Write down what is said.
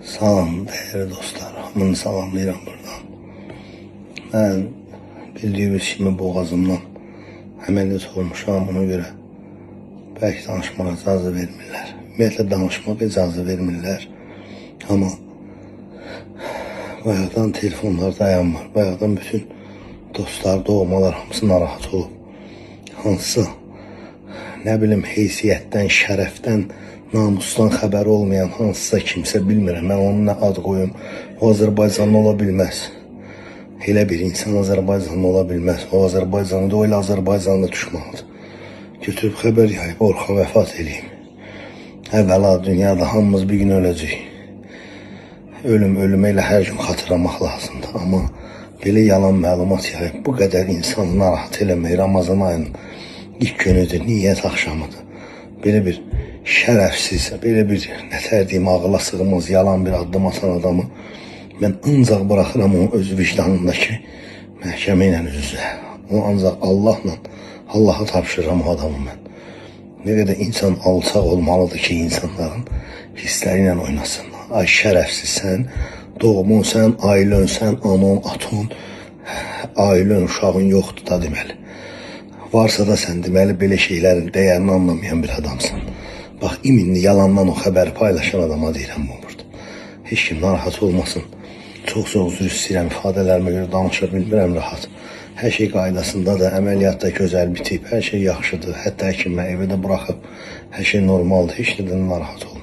Salam değerli dostlar, hamını salamlayıram buradan. Ben bildiğiniz kimi boğazımdan əməliyyat olmuşam, ona göre belki danışmağa icazə vermirlər. Ümumiyyətlə danışmaq icazə vermirlər. Ama bayaqdan telefonlar dayanmır. Bayaqdan bütün dostlar, doğmalar hamısı narahat olub. Hansısa ne bileyim heysiyyətdən, şərəfdən, namusdan xəbəri olmayan hansısa kimsə bilmirəm. Mən onun nə ad qoyum. O Azərbaycanlı ola bilməz. Elə bir insan Azərbaycanlı ola bilməz. O Azərbaycanlı da o ilə Azərbaycanlı düşmanıdır. Götürüb xəbər yayıb Orxan vəfat eləyim. Əvvəla dünyada hamımız bir gün öləcəyik. Ölümə ilə hər gün xatırlamaq lazımdır. Amma belə yalan məlumat yayıb bu qədər insanı narahat eləmək Ramazan ayının ilk günüdür, niyyət axşamıdır. Belə bir şərəfsiz, belə bir nətər deyim, ağıla sığmaz, yalan bir addım atan adamı mən ancaq bırakıram onun öz vicdanındakı məhkəmə ilə üz-üzə. Onu ancaq Allah'a tapşırıram o adamı mən. Ne qədər insan alçaq olmalıdır ki, insanların hissləri ilə oynasın. Ay şərəfsiz sən, doğumun sən, ailən sən, anon, aton, ailən, uşağın yoxdur da deməli. Varsa da sən deməli belə şeylərin dəyərini anlamayan bir adamsın. Bax, iminli yalandan o xəbəri paylaşan adama deyirəm bu burada. Heç kim narahat olmasın. Çox üzr istəyirəm, ifadələrimə görə danışa bilmirəm rahat. Hər şey qaydasındadır, əməliyyatda gözəl bitib, hər şey yaxşıdır. Hətta həkimə evə də buraxıb, hər şey normaldır, heç nədən narahat olmasın.